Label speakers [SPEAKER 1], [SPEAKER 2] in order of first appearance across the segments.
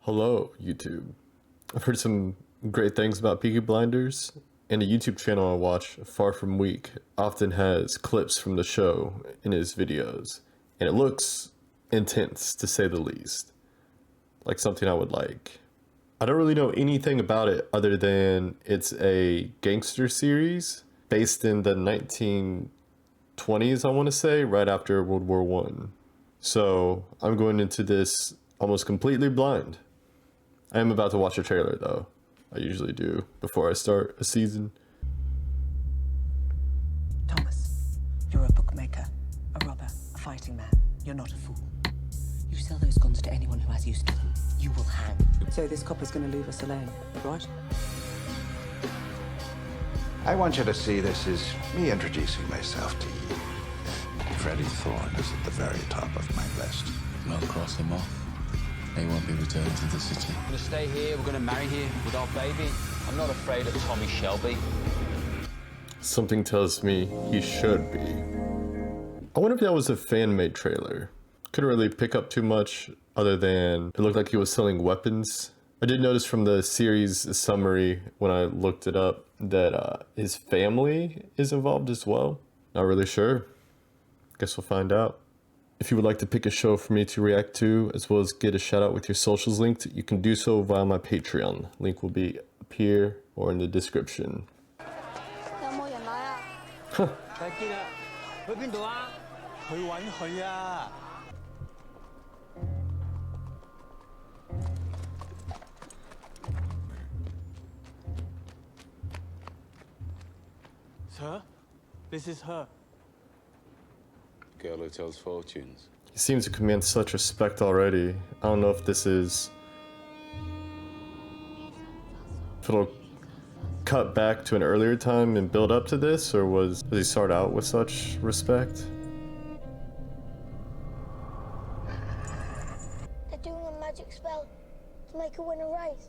[SPEAKER 1] Hello, YouTube. I've heard some great things about Peaky Blinders, and a YouTube channel I watch, FarFromWeak, often has clips from the show in his videos, and it looks intense, to say the least. Like something I would like. I don't really know anything about it other than it's a gangster series based in the 1920s, I want to say, right after World War I. So I'm going into this almost completely blind. I am about to watch a trailer though. I usually do before I start a season.
[SPEAKER 2] Thomas, you're a bookmaker, a robber, a fighting man. You're not a fool. You sell those guns to anyone who has use for them. You will hang. So this copper's gonna leave us alone, right?
[SPEAKER 3] I want you to see this as me introducing myself to you. Freddie Thorne is at the very top of my list.
[SPEAKER 4] Well, cross him off. They won't be returned to the city.
[SPEAKER 5] We're gonna stay here, we're gonna marry here with our baby. I'm not afraid of Tommy Shelby.
[SPEAKER 1] Something tells me he should be. I wonder if that was a fan-made trailer. Couldn't really pick up too much other than it looked like he was selling weapons. I did notice from the series summary when I looked it up that his family is involved as well. Not really sure. Guess we'll find out. If you would like to pick a show for me to react to, as well as get a shout out with your socials linked, you can do so via my Patreon. Link will be up here or in the description.
[SPEAKER 6] Sir, this is her.
[SPEAKER 4] Girl who tells fortunes.
[SPEAKER 1] He seems to command such respect already. I don't know if this is... if it'll cut back to an earlier time and build up to this, or does he start out with such respect?
[SPEAKER 7] They're doing a magic spell to make her win a race.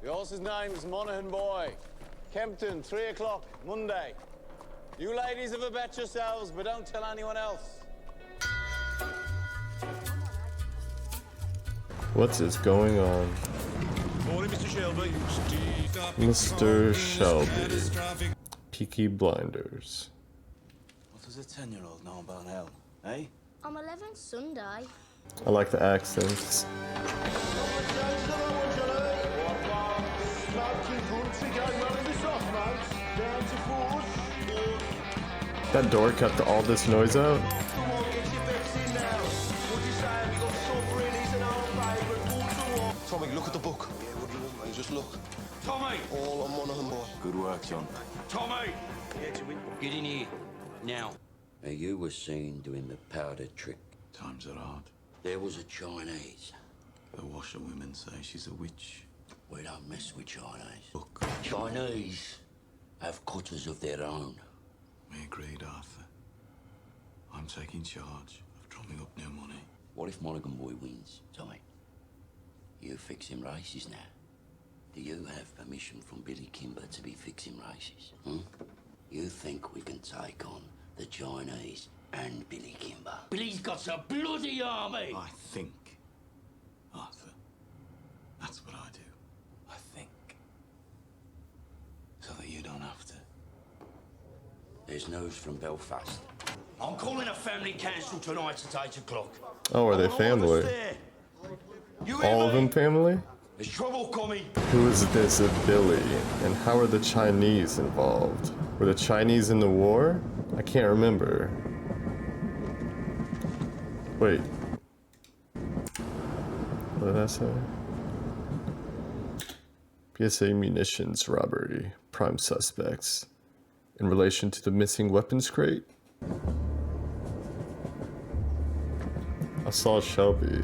[SPEAKER 8] The horse's name's Monaghan Boy. Kempton, 3 o'clock, Monday. You ladies have a bet yourselves, but don't tell anyone else.
[SPEAKER 1] What is going on?
[SPEAKER 9] Morning, Mr. Shelby.
[SPEAKER 1] Mr. Shelby. Peaky Blinders.
[SPEAKER 4] What does a 10-year-old know about hell, eh?
[SPEAKER 7] I'm 11 Sunday.
[SPEAKER 1] I like the accents. That door kept all this noise out.
[SPEAKER 9] Tommy, look at the book. Yeah, what do you want, mate? Just look.
[SPEAKER 6] Tommy!
[SPEAKER 9] All on Monaghan Boy.
[SPEAKER 4] Good work, John.
[SPEAKER 6] Tommy!
[SPEAKER 5] Get in here, now.
[SPEAKER 10] Now, you were seen doing the powder trick.
[SPEAKER 4] Times are hard.
[SPEAKER 10] There was a Chinese.
[SPEAKER 4] The washerwomen say she's a witch.
[SPEAKER 10] We don't mess with Chinese.
[SPEAKER 4] Look.
[SPEAKER 10] Chinese have cutters of their own.
[SPEAKER 4] We agreed, Arthur. I'm taking charge of drumming up new money.
[SPEAKER 10] What if Monaghan Boy wins, Tommy? You fix him races now. Do you have permission from Billy Kimber to be fixing races? You think we can take on the Chinese and Billy Kimber? Billy's got a bloody army!
[SPEAKER 4] I think, Arthur. That's what I do. I think. So that you don't have to.
[SPEAKER 10] There's news from Belfast. I'm calling a family council tonight at 8 o'clock.
[SPEAKER 1] Oh, are they family? All of them family?
[SPEAKER 10] There's trouble coming.
[SPEAKER 1] Who is this of Billy? And how are the Chinese involved? Were the Chinese in the war? I can't remember. Wait. What did I say? PSA munitions robbery. Prime suspects. In relation to the missing weapons crate? I saw Shelby.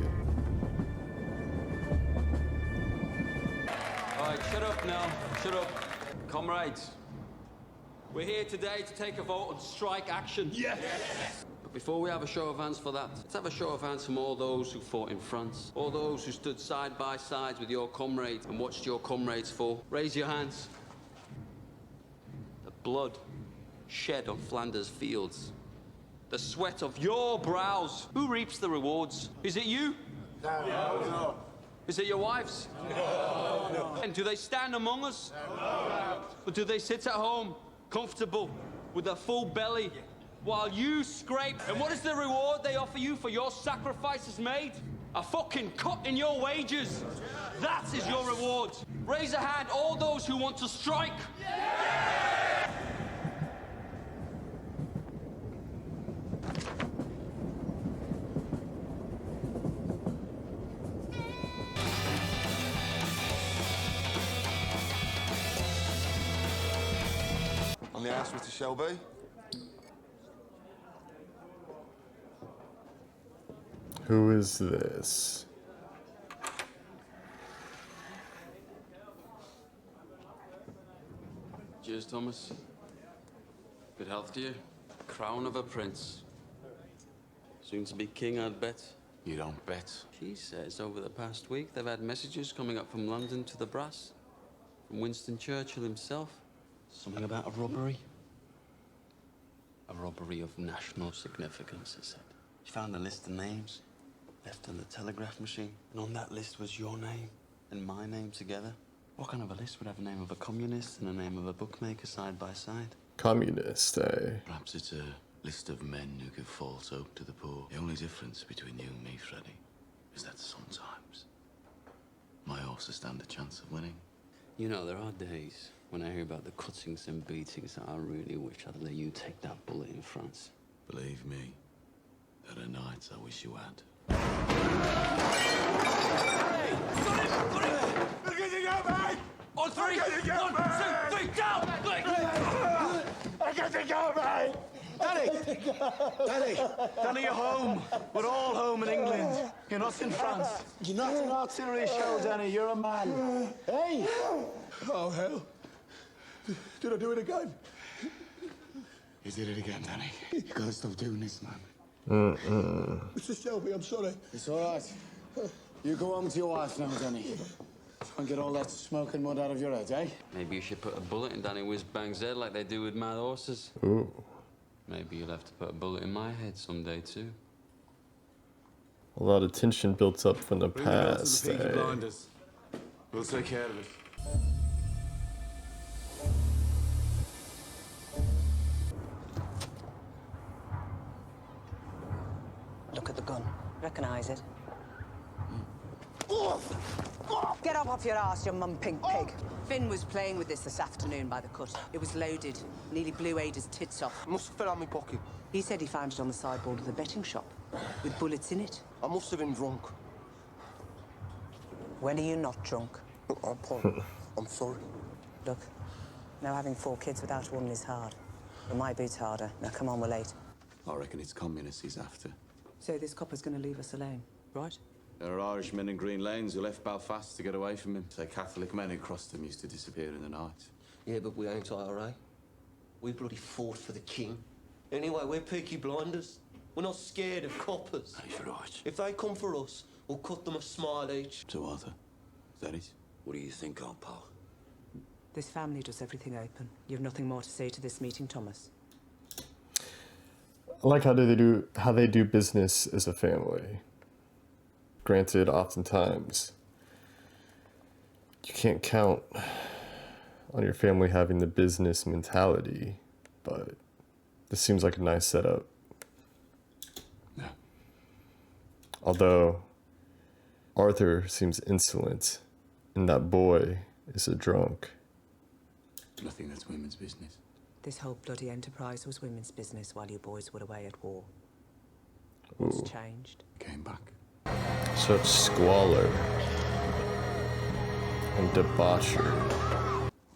[SPEAKER 5] Alright, shut up now, shut up. Comrades, we're here today to take a vote on strike action. Yes! But before we have a show of hands for that, let's have a show of hands from all those who fought in France. All those who stood side by side with your comrades and watched your comrades fall. Raise your hands. The blood shed on Flanders fields The sweat of your brows. Who reaps the rewards? Is it you?
[SPEAKER 8] No.
[SPEAKER 5] Is it your wives? No. And do they stand among us? No. Or do they sit at home, comfortable, with a full belly, while you scrape? And what is the reward they offer you for your sacrifices made? A fucking cut in your wages. That is your reward. Raise a hand, all those who want to strike.
[SPEAKER 9] On the house, Mr. Shelby.
[SPEAKER 1] Who is this?
[SPEAKER 5] Cheers, Thomas. Good health to you. Crown of a prince. Soon to be king, I'd bet.
[SPEAKER 4] You don't bet.
[SPEAKER 5] He says over the past week they've had messages coming up from London to the brass. From Winston Churchill himself. Something about a robbery. A robbery of national significance, he said. He found a list of names, left on the telegraph machine, and on that list was your name and my name together. What kind of a list would have a name of a communist and a name of a bookmaker side by side?
[SPEAKER 1] Communist, eh?
[SPEAKER 4] Perhaps it's a list of men who give false hope to the poor. The only difference between you and me, Freddie, is that sometimes my horses stand a chance of winning.
[SPEAKER 5] You know, there are days when I hear about the cuttings and beatings that I really wish I'd let you take that bullet in France.
[SPEAKER 4] Believe me, there are nights I wish you had.
[SPEAKER 5] On three! 1, 2, 3, down!
[SPEAKER 8] I got to go, mate! Danny, you're home. We're all home in England. You're not in France. You're not an artillery show, Danny. You're a man. Hey!
[SPEAKER 9] Oh, hell. Did I do it again?
[SPEAKER 4] You did it again, Danny.
[SPEAKER 9] You gotta stop doing this, man. Mr. Shelby, I'm sorry.
[SPEAKER 8] It's all right. You go home to your wife now, Danny. And get all that smoke and mud out of your head, eh?
[SPEAKER 5] Maybe you should put a bullet in Danny Whiz-Bang's head like they do with mad horses.
[SPEAKER 1] Ooh.
[SPEAKER 5] Maybe you'll have to put a bullet in my head someday, too.
[SPEAKER 1] A lot of tension built up from the
[SPEAKER 4] Bring it out to
[SPEAKER 1] past,
[SPEAKER 4] the Peaky
[SPEAKER 1] eh?
[SPEAKER 4] Blinders. We'll take care of it.
[SPEAKER 2] Look at the gun. Recognize it? Get up off your ass, you mum-pink pig. Finn was playing with this afternoon by the cut. It was loaded. Nearly blew Ada's tits off.
[SPEAKER 9] Must have fell out my pocket.
[SPEAKER 2] He said he found it on the sideboard of the betting shop, with bullets in it.
[SPEAKER 9] I must have been drunk.
[SPEAKER 2] When are you not drunk?
[SPEAKER 9] I'm sorry.
[SPEAKER 2] Look, now having 4 kids without a woman is hard. But my boot's harder. Now come on, we're late.
[SPEAKER 4] I reckon it's communists he's after.
[SPEAKER 2] So this copper's gonna leave us alone, right?
[SPEAKER 4] There are Irishmen in Green Lanes who left Belfast to get away from him. Say Catholic men who crossed them used to disappear in the night.
[SPEAKER 11] Yeah, but we ain't IRA. We bloody fought for the king. Anyway, we're Peaky Blinders. We're not scared of coppers.
[SPEAKER 4] He's right.
[SPEAKER 11] If they come for us, we'll cut them a smile each.
[SPEAKER 4] So Arthur, is that it?
[SPEAKER 10] What do you think, old pal?
[SPEAKER 2] This family does everything open. You've nothing more to say to this meeting, Thomas?
[SPEAKER 1] I like how they do business as a family. Granted, oftentimes you can't count on your family having the business mentality, but this seems like a nice setup.
[SPEAKER 4] Yeah.
[SPEAKER 1] Although Arthur seems insolent, and that boy is a drunk.
[SPEAKER 4] Nothing that's women's business.
[SPEAKER 2] This whole bloody enterprise was women's business while you boys were away at war. What's changed?
[SPEAKER 4] Came back.
[SPEAKER 1] Such squalor and debauchery.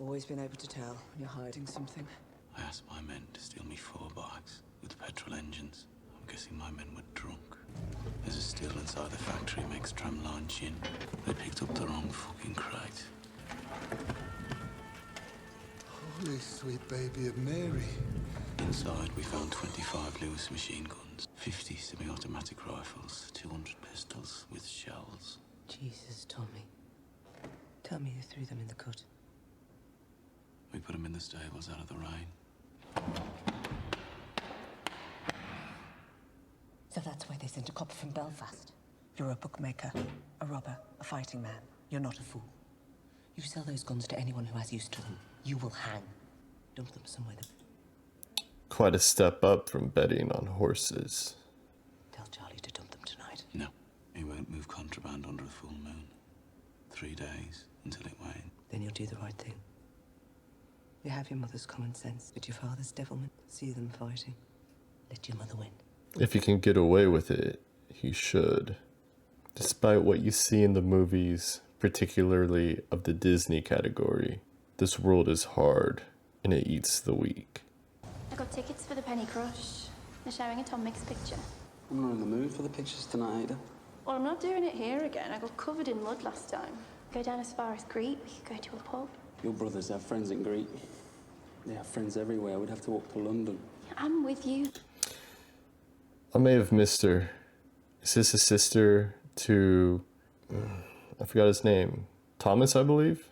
[SPEAKER 2] Always been able to tell when you're hiding something.
[SPEAKER 4] I asked my men to steal me 4 bikes with petrol engines. I'm guessing my men were drunk. There's a still inside the factory makes tramline gin. They picked up the wrong fucking crate.
[SPEAKER 9] Holy sweet baby of Mary.
[SPEAKER 4] Inside, we found 25 Lewis machine guns, 50 semi-automatic rifles, 200 pistols with shells.
[SPEAKER 2] Jesus, Tommy. Tell me you threw them in the cut.
[SPEAKER 4] We put them in the stables out of the rain.
[SPEAKER 2] So that's why they sent a copper from Belfast. You're a bookmaker, a robber, a fighting man. You're not a fool. You sell those guns to anyone who has use to them. You will hang. Dump them somewhere that...
[SPEAKER 1] Quite a step up from betting on horses.
[SPEAKER 2] Tell Charlie to dump them tonight.
[SPEAKER 4] No, he won't move contraband under a full moon. 3 days until it wanes.
[SPEAKER 2] Then you'll do the right thing. You have your mother's common sense, but your father's devilment. See them fighting. Let your mother win.
[SPEAKER 1] If he can get away with it, he should. Despite what you see in the movies, particularly of the Disney category, this world is hard and it eats the weak.
[SPEAKER 12] I got tickets for the Penny Crush. They're showing a Tom Mix picture.
[SPEAKER 5] I'm not in the mood for the pictures tonight either.
[SPEAKER 12] Well, I'm not doing it here again. I got covered in mud last time. Go down as far as Crete. We could go to a pub.
[SPEAKER 5] Your brothers have friends in Crete. They have friends everywhere. We'd have to walk to London.
[SPEAKER 12] I'm with you.
[SPEAKER 1] I may have missed her. Is this a sister to... I forgot his name. Thomas, I believe?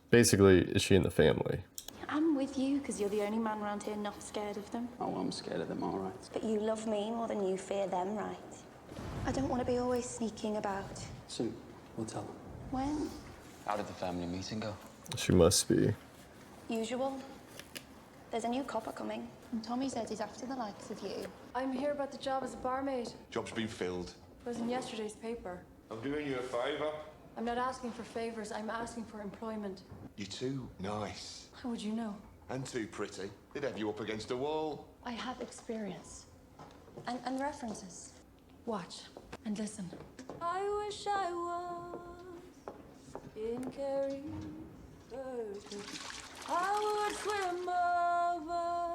[SPEAKER 1] Basically, is she in the family?
[SPEAKER 12] I'm with you, because you're the only man around here not scared of them.
[SPEAKER 5] Oh, I'm scared of them, all right.
[SPEAKER 12] But you love me more than you fear them, right? I don't want to be always sneaking about.
[SPEAKER 5] Soon, we'll tell them.
[SPEAKER 12] When?
[SPEAKER 5] How did the family meeting go?
[SPEAKER 1] She must be.
[SPEAKER 12] Usual. There's a new copper coming. And Tommy says he's after the likes of you.
[SPEAKER 13] I'm here about the job as a barmaid.
[SPEAKER 3] Job's been filled.
[SPEAKER 13] It was in yesterday's paper.
[SPEAKER 3] I'm doing you a favour.
[SPEAKER 13] I'm not asking for favors, I'm asking for employment.
[SPEAKER 3] You're too nice.
[SPEAKER 13] How would you know?
[SPEAKER 3] And too pretty. They'd have you up against a wall.
[SPEAKER 13] I have experience. And references. Watch and listen. I wish I was in Kerry. I would swim over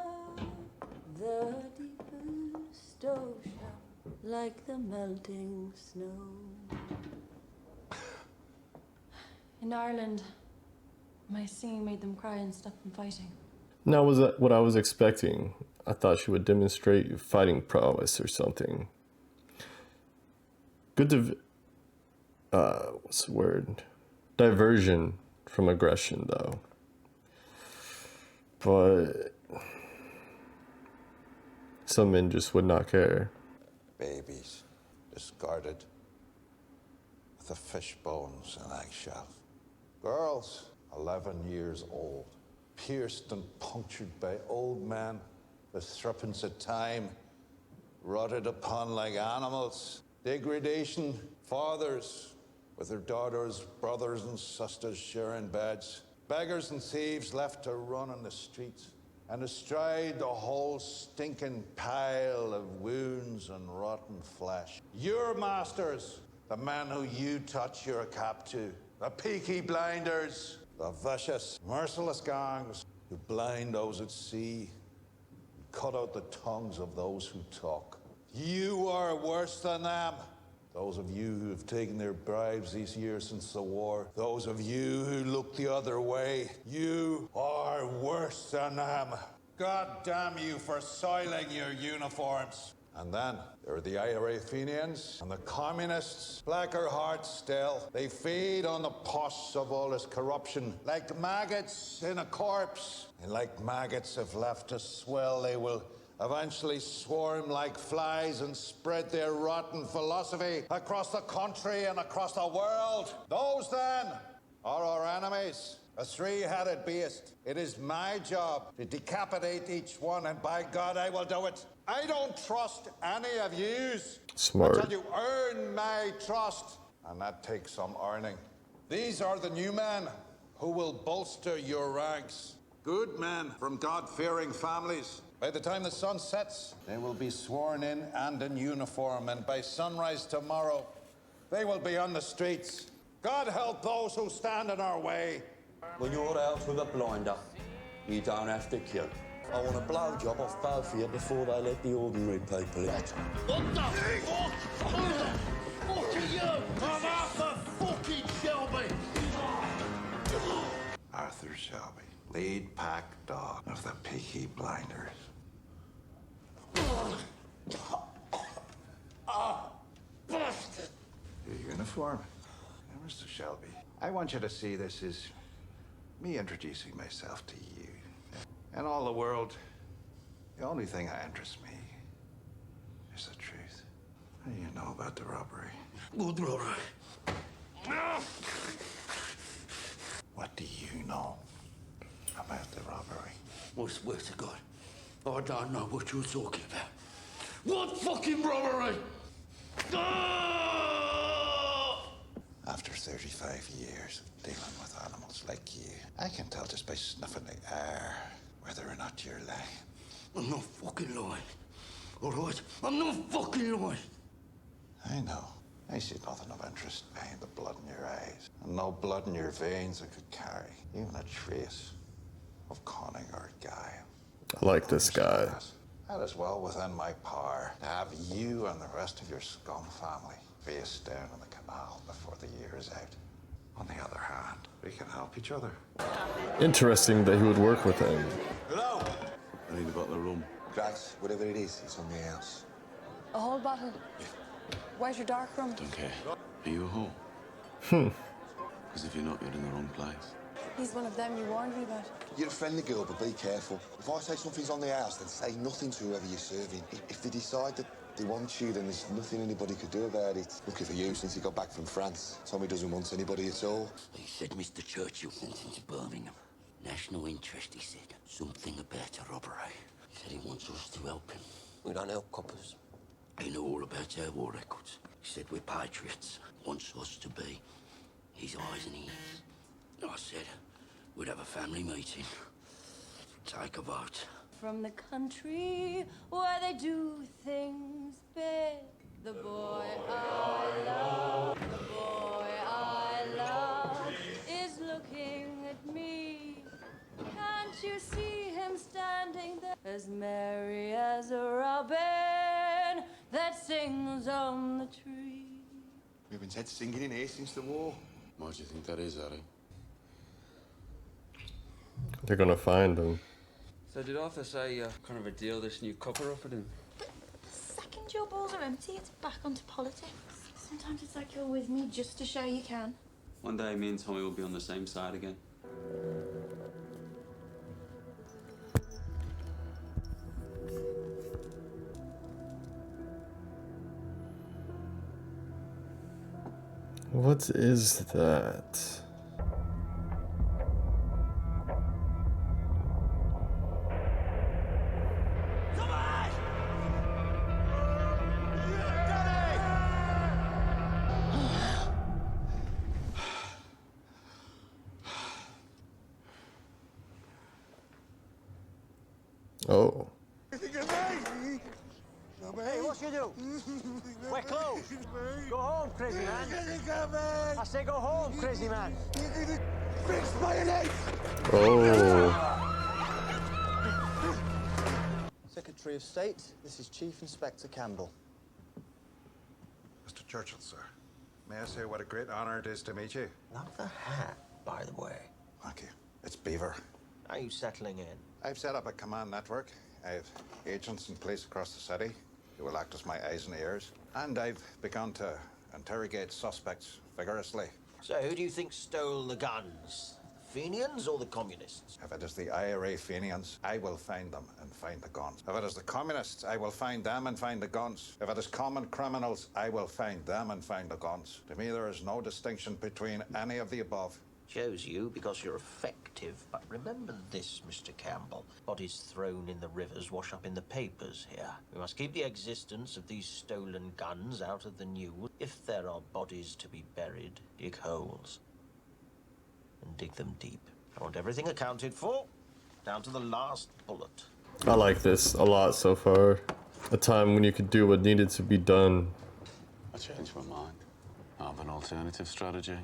[SPEAKER 13] the deepest ocean like the melting snow. In Ireland, my singing made them cry and stop them fighting.
[SPEAKER 1] Now, was that what I was expecting? I thought she would demonstrate fighting prowess or something. Good what's the word? Diversion from aggression, though. But some men just would not care.
[SPEAKER 3] Babies discarded with the fish bones and eggshells. Girls, 11 years old, pierced and punctured by old men, the threepence of time, rotted upon like animals. Degradation, fathers with their daughters, brothers and sisters sharing beds. Beggars and thieves left to run on the streets, and astride the whole stinking pile of wounds and rotten flesh. Your masters, the men who you touch your cap to, the Peaky blinders, the vicious, merciless gangs who blind those at sea and cut out the tongues of those who talk. You are worse than them. Those of you who have taken their bribes these years since the war, those of you who look the other way, you are worse than them. God damn you for soiling your uniforms. And then there are the IRA Fenians and the communists, blacker hearts still. They feed on the pus of all this corruption, like maggots in a corpse. And like maggots, if left to swell, they will eventually swarm like flies and spread their rotten philosophy across the country and across the world. Those, then, are our enemies. A three-headed beast. It is my job to decapitate each one, and by God, I will do it. I don't trust any of yous.
[SPEAKER 1] Smart.
[SPEAKER 3] Until you earn my trust, and that takes some earning. These are the new men who will bolster your ranks. Good men from God-fearing families. By the time the sun sets, they will be sworn in and in uniform, and by sunrise tomorrow, they will be on the streets. God help those who stand in our way.
[SPEAKER 11] When you're out with a blinder, you don't have to kill. I want a blowjob off both of you before they let the ordinary people in.
[SPEAKER 9] What the fuck? Who the fuck are you? I'm Arthur fucking Shelby.
[SPEAKER 3] Arthur Shelby, lead pack dog of the Peaky blinders.
[SPEAKER 9] Bastard!
[SPEAKER 3] Your uniform. Now, Mr. Shelby, I want you to see this as me introducing myself to you. In all the world, the only thing that interests me know about the robbery?
[SPEAKER 10] What robbery?
[SPEAKER 3] What do you know about the robbery?
[SPEAKER 10] I swear to God, I don't know what you're talking about. What fucking robbery?
[SPEAKER 3] After 35 years of dealing with animals like you, I can tell just by sniffing the air whether or not you're lying.
[SPEAKER 10] I'm not fucking lying. All right? I'm not fucking lying.
[SPEAKER 3] I know. I see nothing of interest behind the blood in your eyes, and no blood in your veins that could carry even a trace of cunning or guile.
[SPEAKER 1] I like this guy.
[SPEAKER 3] That is well within my power to have you and the rest of your scum family face down in the canal before the year is out. On the other hand, we can help each other.
[SPEAKER 1] Interesting that he would work with him.
[SPEAKER 3] Hello?
[SPEAKER 4] I need a bottle of rum.
[SPEAKER 11] Grass, whatever it is, it's on the house.
[SPEAKER 13] A whole bottle? Where's your dark rum?
[SPEAKER 4] Don't care. Are you a whore? Because if you're not, you're in the wrong place.
[SPEAKER 13] He's one of them you warned me about.
[SPEAKER 11] You're a friendly girl, but be careful. If I say something's on the house, then say nothing to whoever you're serving. If they decide that they want you, then there's nothing anybody could do about it. Lucky for you, since he got back from France. Tommy doesn't want anybody at all.
[SPEAKER 10] He said Mr. Churchill sent him to Birmingham. National interest, he said. Something about a robbery. He said he wants us to help him.
[SPEAKER 11] We don't help coppers.
[SPEAKER 10] He knew all about our war records. He said we're patriots. Wants us to be his eyes and ears. I said we'd have a family meeting. Take a vote.
[SPEAKER 13] From the country where they do things big. The boy I love, the boy I love is looking at me. Can't you see him standing there? As merry as a robin that sings on the tree.
[SPEAKER 11] We've been said singing in here since the war.
[SPEAKER 4] Why do you think that is, Harry?
[SPEAKER 1] They're gonna find him.
[SPEAKER 5] So did Arthur say kind of a deal this new copper offered him?
[SPEAKER 12] But the second your balls are empty, it's back onto politics. Sometimes it's like you're with me just to show you can.
[SPEAKER 5] One day me and Tommy will be on the same side again.
[SPEAKER 1] What is that? Oh.
[SPEAKER 14] Hey, what you do? We're closed. Go home, crazy man. I say go home, crazy man. Fix my name.
[SPEAKER 1] Oh.
[SPEAKER 14] Secretary of State, this is Chief Inspector Campbell.
[SPEAKER 3] Mr. Churchill, sir, may I say what a great honor it is to meet you?
[SPEAKER 14] Love the hat, by the way.
[SPEAKER 3] Thank you. It's Beaver.
[SPEAKER 14] How are you settling in?
[SPEAKER 3] I've set up a command network. I have agents in place across the city who will act as my eyes and ears. And I've begun to interrogate suspects vigorously.
[SPEAKER 14] So who do you think stole the guns? The Fenians or the communists?
[SPEAKER 3] If it is the IRA Fenians, I will find them and find the guns. If it is the communists, I will find them and find the guns. If it is common criminals, I will find them and find the guns. To me, there is no distinction between any of the above.
[SPEAKER 14] Shows you because you're effective. But remember this, Mr. Campbell. Bodies thrown in the rivers wash up in the papers here. We must keep the existence of these stolen guns out of the news. If there are bodies to be buried, dig holes. And dig them deep. I want everything accounted for, down to the last bullet.
[SPEAKER 1] I like this a lot so far. A time when you could do what needed to be done.
[SPEAKER 4] I changed my mind. I have an alternative strategy.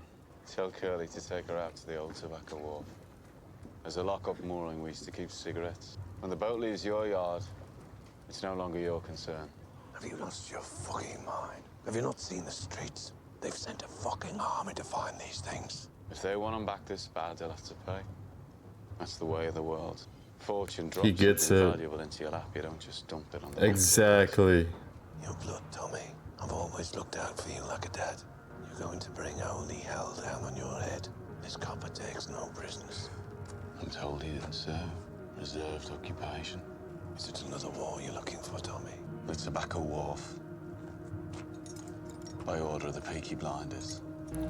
[SPEAKER 4] Tell Curly to take her out to the old tobacco wharf. There's a lock-up mooring we used to keep cigarettes. When the boat leaves your yard, it's no longer your concern.
[SPEAKER 11] Have you lost your fucking mind? Have you not seen the streets? They've sent a fucking army to find these things.
[SPEAKER 4] If they want them back this bad, they'll have to pay. That's the way of the world. Fortune drops
[SPEAKER 1] He gets
[SPEAKER 4] something
[SPEAKER 1] it.
[SPEAKER 4] valuable into your lap. You don't just dump it on the
[SPEAKER 1] Exactly.
[SPEAKER 11] Your blood, Tommy. I've always looked out for you like a dad. You're going to bring holy hell down on your head. This copper takes no prisoners.
[SPEAKER 4] I'm told he didn't serve. Reserved occupation.
[SPEAKER 11] Is it another war you're looking for, Tommy?
[SPEAKER 4] The tobacco wharf. By order of the Peaky Blinders.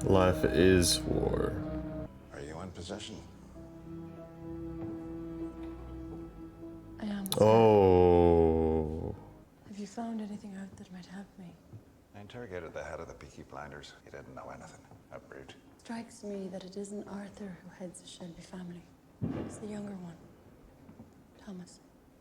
[SPEAKER 1] Life is war.
[SPEAKER 3] Are you in possession?
[SPEAKER 13] I am.
[SPEAKER 1] Oh.
[SPEAKER 13] Have you found anything out that might help me?
[SPEAKER 3] I interrogated the head of the Peaky Blinders. He didn't know anything. How rude.
[SPEAKER 13] Strikes me that it isn't Arthur who heads the Shelby family. It's the younger one, Thomas.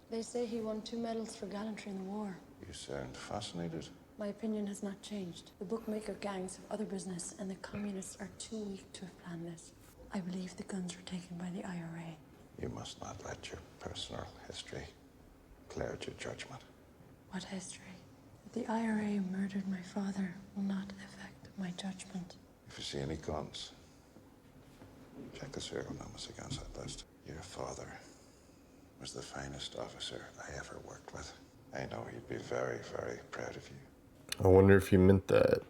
[SPEAKER 13] They say he won 2 medals for gallantry in the war.
[SPEAKER 3] You sound fascinated.
[SPEAKER 13] My opinion has not changed. The bookmaker gangs have other business, and the communists are too weak to have planned this. I believe the guns were taken by the IRA.
[SPEAKER 3] You must not let your personal history cloud your judgment.
[SPEAKER 13] What history? That the IRA murdered my father will not affect my judgment.
[SPEAKER 3] If you see any guns, check the serial numbers against that list. Your father was the finest officer I ever worked with. I know he'd be very, very proud of you.
[SPEAKER 1] I wonder if he meant that.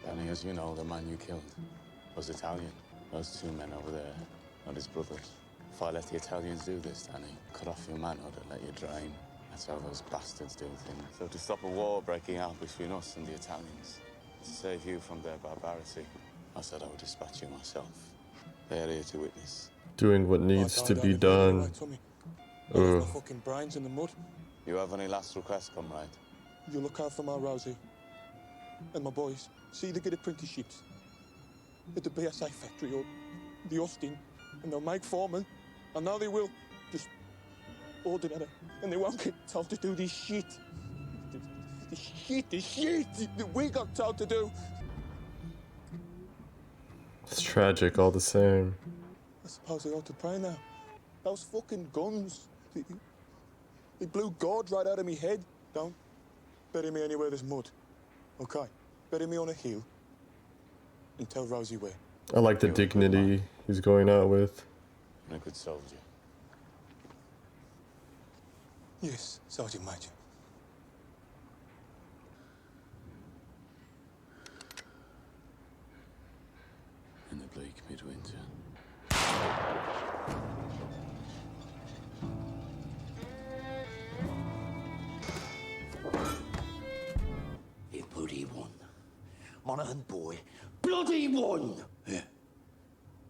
[SPEAKER 4] Danny, as you know, the man you killed was Italian. Those 2 men over there are his brothers. If I let the Italians do this, Danny, cut off your manhood and let you drain. That's how those bastards do things. So to stop a war breaking out between us and the Italians, to save you from their barbarity, I said I would dispatch you myself. They are here to witness.
[SPEAKER 1] Doing what needs to be done.
[SPEAKER 15] No fucking brains in the mud.
[SPEAKER 4] You have any last requests, comrade?
[SPEAKER 15] You look out for my Rosie and my boys. See, they get apprenticeships at the BSA factory or the Austin, and they'll make foremen. I know they will. Just ordinary, and they won't get told to do this shit. This shit that we got told to do.
[SPEAKER 1] It's tragic all the same.
[SPEAKER 15] I suppose I ought to pray now. Those fucking guns. They blew God right out of me head. Don't bury me anywhere there's mud. Okay? Bury me on a hill and tell Rosie where.
[SPEAKER 1] I like the dignity he's going out with.
[SPEAKER 4] And a good soldier.
[SPEAKER 15] Yes, Sergeant Major.
[SPEAKER 4] In the bleak midwinter.
[SPEAKER 10] It bloody won. Monaghan boy, bloody won!
[SPEAKER 16] Yeah,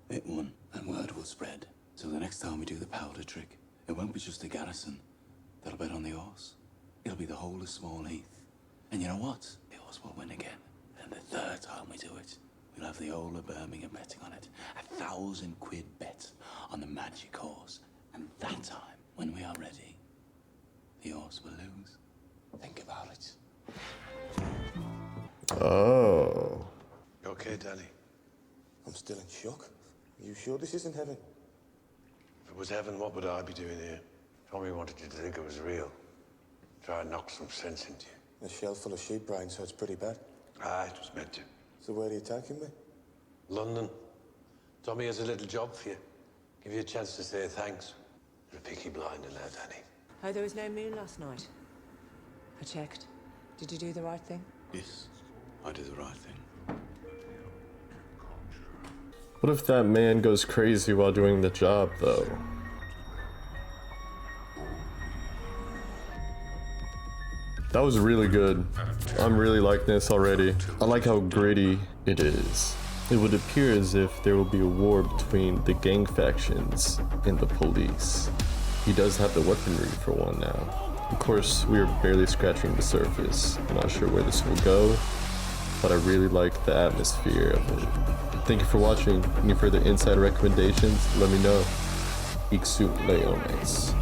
[SPEAKER 16] it won, and word will spread. So the next time we do the powder trick, it won't be just a garrison that'll bet on the horse. It'll be the whole of Small Heath. And you know what? The horse will win again. And the 3rd time we do it, we'll have the whole of Birmingham betting on it. 1,000 quid bet on the magic horse. And that time, when we are ready, the horse will lose. Think about it.
[SPEAKER 1] Oh.
[SPEAKER 17] You okay, Danny?
[SPEAKER 15] I'm still in shock. Are you sure this isn't heaven?
[SPEAKER 17] If it was heaven, what would I be doing here? Tommy wanted you to think it was real. Try and knock some sense into you.
[SPEAKER 15] A shell full of sheep brains, so it's pretty bad.
[SPEAKER 17] Ah, it was meant to.
[SPEAKER 15] So where are you taking me?
[SPEAKER 17] London. Tommy has a little job for you. Give you a chance to say thanks. You're a Peaky Blinder now, Danny.
[SPEAKER 2] Oh, there was no moon last night. I checked. Did you do the right thing?
[SPEAKER 16] Yes, I did the right thing.
[SPEAKER 1] What if that man goes crazy while doing the job, though? That was really good. I'm really liking this already. I like how gritty it is. It would appear as if there will be a war between the gang factions and the police. He does have the weaponry for one now. Of course, we are barely scratching the surface. I'm not sure where this will go, but I really like the atmosphere of it. Thank you for watching. Any further inside recommendations, let me know. Ixu Leones.